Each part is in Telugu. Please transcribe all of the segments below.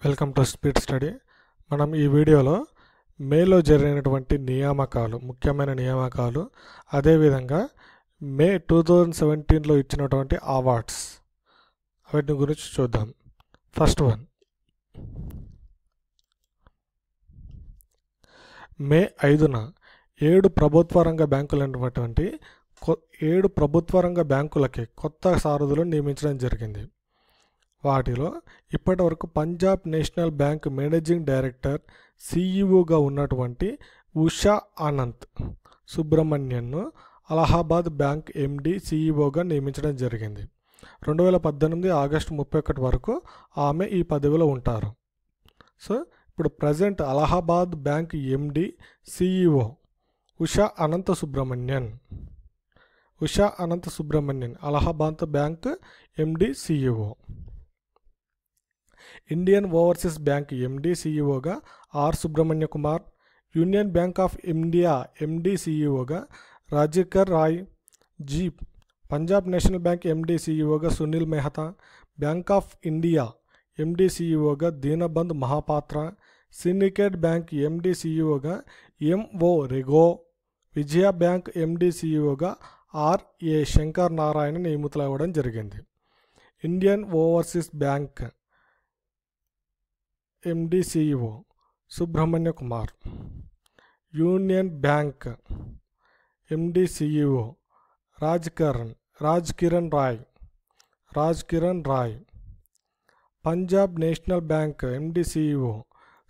Welcome to speed study. మనం ఈ వీడియోలో మేలో జరిగినటువంటి నియామకాలు, ముఖ్యమైన నియామకాలు, అదేవిధంగా మే 2017లో ఇచ్చినటువంటి అవార్డ్స్ వాటి గురించి చూద్దాం. ఫస్ట్ వన్, మే 5న 7 ప్రభుత్వ రంగ బ్యాంకులైనటువంటి 7 ప్రభుత్వ రంగ బ్యాంకులకి కొత్త సారథులను నియమించడం జరిగింది. వాటిలో ఇప్పటి వరకు Punjab national bank managing director సిఇఓగా ఉన్నటువంటి ఉషా అనంత్ సుబ్రహ్మణ్యన్ను అలహాబాద్ బ్యాంక్ ఎండి సిఇఓగా నియమించడం జరిగింది. 2018 ఆగస్టు 31 వరకు ఆమె ఈ పదవిలో ఉంటారు. సో ఇప్పుడు present Allahabad bank MD CEO Usha Ananta Subrahmanyan Allahabad bank MD CEO. Indian overseas bank MD సిఇఓగా R Subrahmanya Kumar, union bank of India MD సిఇఓగా Rajkiran Rai ji, Punjab national bank MD సిఇఓగా Sunil Mehta, bank of India MD సిఇఓగా Dinabandhu Mahapatra, syndicate bank MD సిఇఓగా M O Rego, Vijaya bank MD సిఇఓగా ఆర్ఏ శంకర్ నారాయణ నియమితులవ్వడం జరిగింది. Indian overseas bank MD CEO Subrahmanya Kumar, union bank MD CEO Raj Kiran Rai, Punjab national bank MD CEO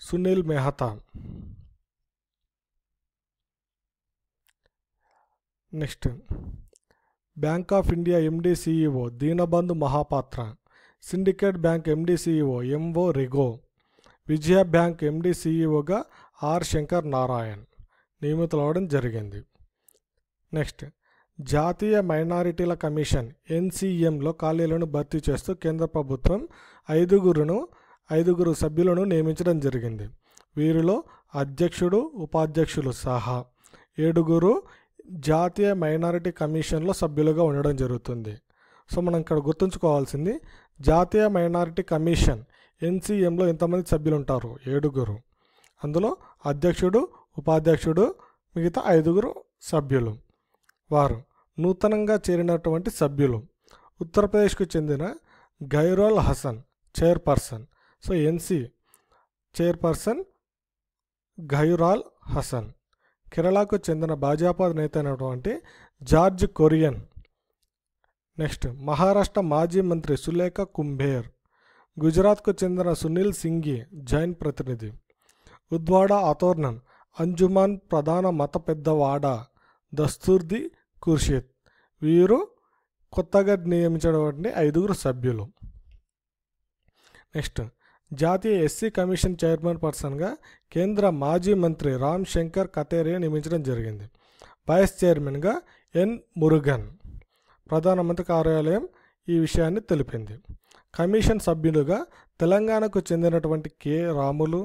Sunil Mehta. Next, bank of India MD CEO Dinabandhu Mahapatra, syndicate bank MD CEO M O Rego, Vijaya bank MD సిఇఓగా ఆర్ శంకర్ నారాయణ్ నియమితులవడం జరిగింది. నెక్స్ట్, జాతీయ మైనారిటీల కమిషన్ ఎన్సిఎంలో ఖాళీలను భర్తీ చేస్తూ కేంద్ర ప్రభుత్వం ఐదుగురు సభ్యులను నియమించడం జరిగింది. వీరిలో అధ్యక్షుడు, ఉపాధ్యక్షులు సహా 7 జాతీయ మైనారిటీ కమిషన్లో సభ్యులుగా ఉండడం జరుగుతుంది. సో మనం ఇక్కడ గుర్తుంచుకోవాల్సింది, జాతీయ మైనారిటీ కమిషన్ ఎన్సిఎంలో ఎంతమంది సభ్యులు ఉంటారు? 7. అందులో అధ్యక్షుడు, ఉపాధ్యక్షుడు, మిగతా 5 సభ్యులు. వారు నూతనంగా చేరినటువంటి సభ్యులు. ఉత్తరప్రదేశ్కు చెందిన గైరోల్ హసన్ చైర్పర్సన్. సో ఎన్సి చైర్పర్సన్ గైరాల్ హసన్. కేరళకు చెందిన భాజపా నేత అయినటువంటి జార్జ్ కొరియన్. నెక్స్ట్, మహారాష్ట్ర మాజీ మంత్రి సులేఖ కుంభేర్. గుజరాత్కు చెందిన సునీల్ సింఘి జైన్ ప్రతినిధి. ఉద్వాడ అతోర్నన్ అంజుమాన్ ప్రధాన మత పెద్దవాడ దస్తూర్ది ఖుర్షిద్. వీరు కొత్తగా నియమించినటువంటి 5 సభ్యులు. నెక్స్ట్, జాతీయ ఎస్సీ కమిషన్ చైర్మన్ పర్సన్గా కేంద్ర మాజీ మంత్రి రామ్ శంకర్ కతేరియా నియమించడం జరిగింది. వైస్ చైర్మన్గా ఎన్ మురుగన్. ప్రధానమంత్రి కార్యాలయం ఈ విషయాన్ని తెలిపింది. కమిషన్ సభ్యులుగా తెలంగాణకు చెందినటువంటి కె రాములు,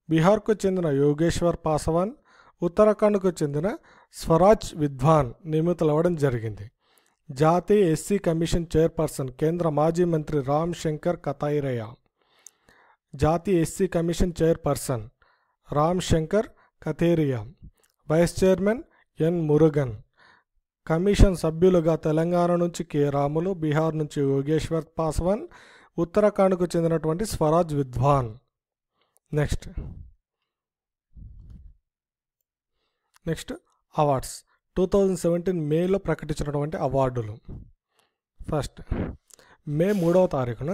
బీహార్కు చెందిన యోగేశ్వర్ పాసవాన్, ఉత్తరాఖండ్కు చెందిన స్వరాజ్ విద్వాన్ నియమితులవ్వడం జరిగింది. జాతీయ ఎస్సీ కమిషన్ చైర్పర్సన్ కేంద్ర మాజీ మంత్రి రామ్ శంకర్ కతైరియా. జాతీయ SC commission chairperson Ram Shankar Katheria. Vice chairman N Murugan. Commission సభ్యులుగా తెలంగాణ నుంచి కె రాములు, బీహార్ నుంచి యోగేశ్వర్ పాస్వాన్, ఉత్తరాఖండ్కు చెందినటువంటి స్వరాజ్ విద్వాన్. Next awards. 2017 మేలో ప్రకటించినటువంటి అవార్డులు. ఫస్ట్, మే 3వ తారీఖున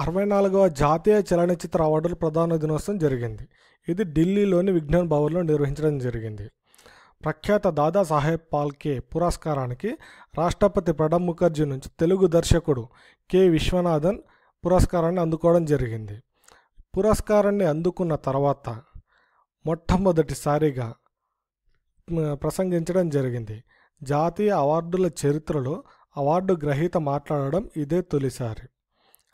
64వ జాతీయ చలనచిత్ర అవార్డుల ప్రధాన దినోత్సవం జరిగింది. ఇది ఢిల్లీలోని విజ్ఞాన్ భవన్లో నిర్వహించడం జరిగింది. ప్రఖ్యాత దాదాసాహెబ్ ఫాల్కే పురస్కారానికి రాష్ట్రపతి ప్రణబ్ ముఖర్జీ నుంచి తెలుగు దర్శకుడు కె విశ్వనాథన్ పురస్కారాన్ని అందుకోవడం జరిగింది. పురస్కారాన్ని అందుకున్న తర్వాత మొట్టమొదటిసారిగా ప్రసంగించడం జరిగింది. జాతీయ అవార్డుల చరిత్రలో అవార్డు గ్రహీత మాట్లాడడం ఇదే తొలిసారి.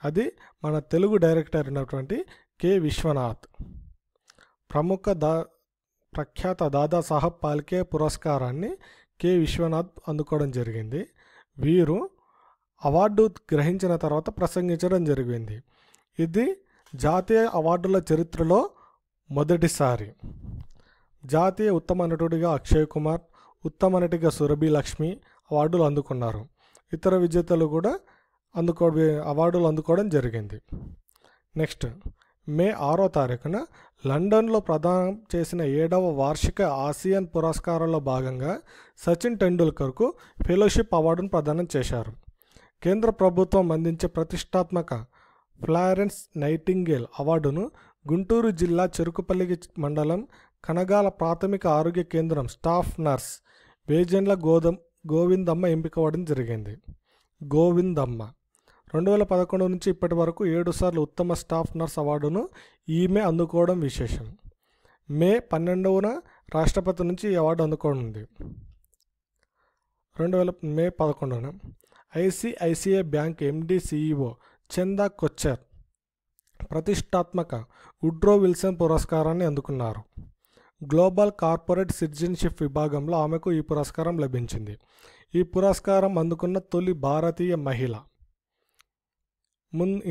అది మన తెలుగు డైరెక్టర్ అయినటువంటి కె విశ్వనాథ్. ప్రఖ్యాత దాదాసాహెబ్ ఫాల్కే పురస్కారాన్ని కె విశ్వనాథ్ అందుకోవడం జరిగింది. వీరు అవార్డు గ్రహించిన తర్వాత ప్రసంగించడం జరిగింది. ఇది జాతీయ అవార్డుల చరిత్రలో మొదటిసారి. జాతీయ ఉత్తమ నటుడిగా అక్షయ్ కుమార్, ఉత్తమ నటిగా సురభి లక్ష్మి అవార్డులు అందుకున్నారు. ఇతర విజేతలు కూడా అవార్డులు అందుకోవడం జరిగింది. నెక్స్ట్, మే 6వ తారీఖున లండన్లో ప్రదానం చేసిన 7వ వార్షిక ఆసియన్ పురస్కారాల్లో భాగంగా సచిన్ టెండూల్కర్కు ఫెలోషిప్ అవార్డును ప్రదానం చేశారు. కేంద్ర ప్రభుత్వం అందించే ప్రతిష్టాత్మక ఫ్లారెన్స్ నైటింగేల్ అవార్డును గుంటూరు జిల్లా చెరుకుపల్లి మండలం కనగాల ప్రాథమిక ఆరోగ్య కేంద్రం స్టాఫ్ నర్స్ వేజెండ్ల గోవిందమ్మ ఎంపిక అవ్వడం జరిగింది. గోవిందమ్మ 2011 నుంచి ఇప్పటి వరకు 7 సార్లు ఉత్తమ స్టాఫ్ నర్స్ అవార్డును ఈమె అందుకోవడం విశేషం. మే 12న రాష్ట్రపతి నుంచి ఈ అవార్డు అందుకోనుంది. మే 11న ఐసిఐసిఐ బ్యాంక్ ఎండి సిఇఓ చందా కొచ్చర్ ప్రతిష్టాత్మక వుడ్రో విల్సన్ పురస్కారాన్ని అందుకున్నారు. గ్లోబల్ కార్పొరేట్ సిటిజన్షిప్ విభాగంలో ఆమెకు ఈ పురస్కారం లభించింది. ఈ పురస్కారం అందుకున్న తొలి భారతీయ మహిళ.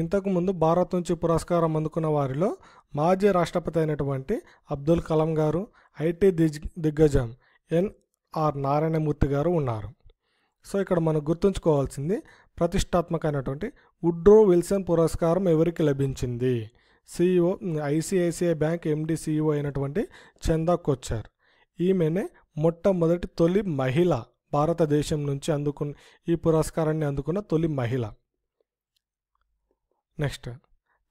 ఇంతకుముందు భారత్ నుంచి పురస్కారం అందుకున్న వారిలో మాజీ రాష్ట్రపతి అయినటువంటి అబ్దుల్ కలాం గారు, ఐటీ దిగ్గజం ఎన్ఆర్ నారాయణమూర్తి గారు ఉన్నారు. సో ఇక్కడ మనం గుర్తుంచుకోవాల్సింది ప్రతిష్టాత్మకమైనటువంటి వుడ్రో విల్సన్ పురస్కారం ఎవరికి లభించింది? CEO ICICI bank MD CEO అయినటువంటి చందా కొచ్చర్. ఈమెనే మొట్టమొదటి తొలి మహిళ, భారతదేశం నుంచి ఈ పురస్కారాన్ని అందుకున్న తొలి మహిళ. నెక్స్ట్,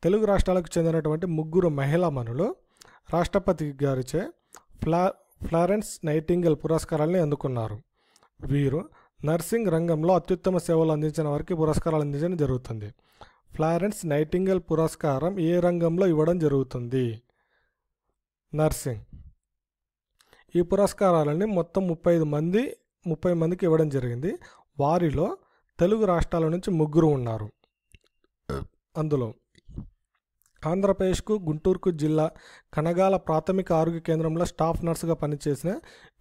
తెలుగు రాష్ట్రాలకు చెందినటువంటి 3 మహిళా మనులు రాష్ట్రపతి గారిచే ఫ్లారెన్స్ నైటింగేల్ పురస్కారాన్ని అందుకున్నారు. వీరు నర్సింగ్ రంగంలో అత్యుత్తమ సేవలు అందించిన వారికి పురస్కారాలు అందించడం జరుగుతుంది. ఫ్లారెన్స్ నైటింగేల్ పురస్కారం ఏ రంగంలో ఇవ్వడం జరుగుతుంది? నర్సింగ్. ఈ పురస్కారాలని మొత్తం 30 మందికి ఇవ్వడం జరిగింది. వారిలో తెలుగు రాష్ట్రాల నుంచి 3 ఉన్నారు. అందులో ఆంధ్రప్రదేశ్కు గుంటూరుకు జిల్లా కనగాల ప్రాథమిక ఆరోగ్య కేంద్రంలో స్టాఫ్ నర్సుగా పనిచేసిన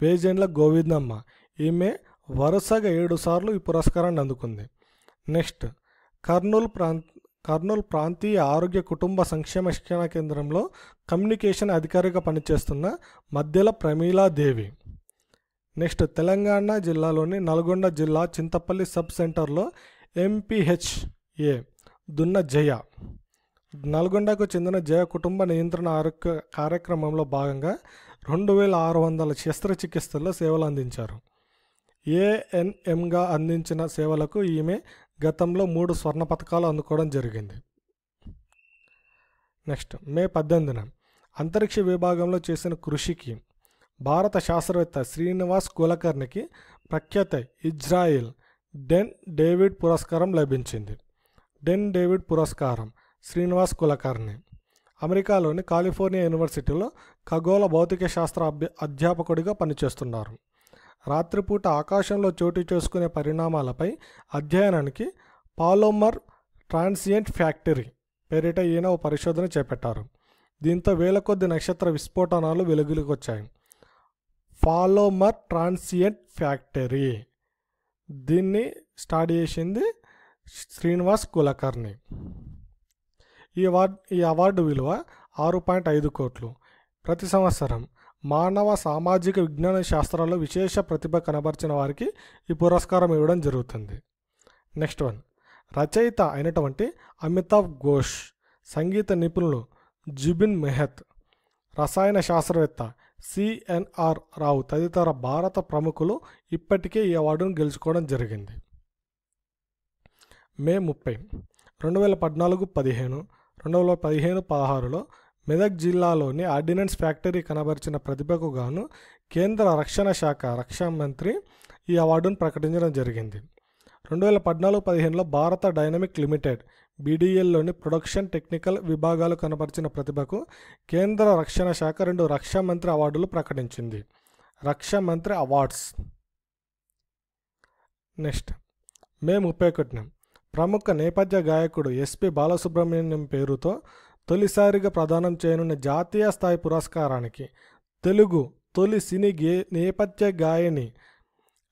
వేజెండ్ల గోవిందమ్మ. ఈమె వరుసగా 7 సార్లు ఈ పురస్కారాన్ని అందుకుంది. నెక్స్ట్, కర్నూలు ప్రాంతీయ ఆరోగ్య కుటుంబ సంక్షేమ శిక్షణ కేంద్రంలో కమ్యూనికేషన్ అధికారిగా పనిచేస్తున్న మధ్యల ప్రమీలాదేవి. నెక్స్ట్, తెలంగాణ జిల్లాలోని నల్గొండ జిల్లా చింతపల్లి సబ్ సెంటర్లో ఎంపీహెచ్ఏ దున్న జయ. నల్గొండకు చెందిన జయ కుటుంబ నియంత్రణ ఆరోగ్య కార్యక్రమంలో భాగంగా 2600 శస్త్రచికిత్సల్లో సేవలు అందించారు. ఏఎన్ఎంగా అందించిన సేవలకు ఈమె గతంలో 3 స్వర్ణ పతకాలు అందుకోవడం జరిగింది. నెక్స్ట్, మే 18న అంతరిక్ష విభాగంలో చేసిన కృషికి భారత శాస్త్రవేత్త శ్రీనివాస్ కులకర్ణికి ప్రఖ్యాత ఇజ్రాయిల్ డెన్ డేవిడ్ పురస్కారం లభించింది. డెన్ డేవిడ్ పురస్కారం శ్రీనివాస్ కులకర్ణి అమెరికాలోని కాలిఫోర్నియా యూనివర్సిటీలో ఖగోళ భౌతిక శాస్త్ర అధ్యాపకుడిగా పనిచేస్తున్నారు. రాత్రిపూట ఆకాశంలో చోటు చేసుకునే పరిణామాలపై అధ్యయనానికి పాలోమర్ ట్రాన్సియెంట్ ఫ్యాక్టరీ పేరిట ఈయన ఓ పరిశోధన చేపట్టారు. దీంతో వేల కొద్ది నక్షత్ర విస్ఫోటనాలు వెలుగులోకి వచ్చాయి. పాలోమర్ ట్రాన్సియెంట్ ఫ్యాక్టరీ దీన్ని స్టార్ట్ చేసింది శ్రీనివాస్ కులకర్ణి. ఈ అవార్డు విలువ 6.5 కోట్లు. ప్రతి సంవత్సరం మానవ సామాజిక విజ్ఞాన శాస్త్రాల్లో విశేష ప్రతిభ కనబరిచిన వారికి ఈ పురస్కారం ఇవ్వడం జరుగుతుంది. నెక్స్ట్ వన్, రచయిత అయినటువంటి అమితావ్ ఘోష్, సంగీత నిపుణులు జుబిన్ మెహత్, రసాయన శాస్త్రవేత్త సిఎన్ఆర్ రావు తదితర భారత ప్రముఖులు ఇప్పటికే ఈ అవార్డును గెలుచుకోవడం జరిగింది. మే 30, 2014-15, 2015-16లో మెదక్ జిల్లాలోని ఆర్డినెన్స్ ఫ్యాక్టరీ కనబరిచిన ప్రతిభకు గాను కేంద్ర రక్షణ శాఖ రక్షణ మంత్రి ఈ అవార్డును ప్రకటించడం జరిగింది. 2014-15లో భారత డైనమిక్ లిమిటెడ్ బీడీఎల్లోని ప్రొడక్షన్ టెక్నికల్ విభాగాలు కనబరిచిన ప్రతిభకు కేంద్ర రక్షణ శాఖ 2 రక్షా మంత్రి అవార్డులు ప్రకటించింది. రక్షా మంత్రి అవార్డ్స్. నెక్స్ట్, మే 31న ప్రముఖ నేపథ్య గాయకుడు ఎస్పి బాలసుబ్రహ్మణ్యం పేరుతో తొలిసారిగా ప్రదానం చేయనున్న జాతీయ స్థాయి పురస్కారానికి తెలుగు తొలి సినీ నేపథ్య గాయని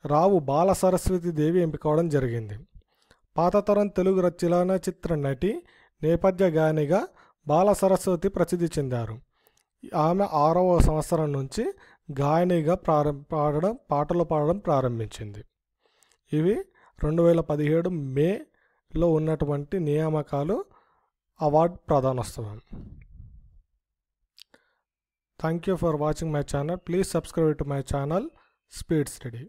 రావు బాల సరస్వతి దేవి ఎంపికవడం జరిగింది. పాతతరం తెలుగు చలనచిత్ర నటి, నేపథ్య గాయనిగా బాల సరస్వతి ప్రసిద్ధి చెందారు. ఆమె 6వ సంవత్సరం నుంచి గాయనిగా పాటలు పాడడం ప్రారంభించింది. ఇవి 2017 మేలో ఉన్నటువంటి నియామకాలు, అవార్డు ప్రదానోత్సవం. Thank you for watching my channel. Please subscribe to my channel speed study.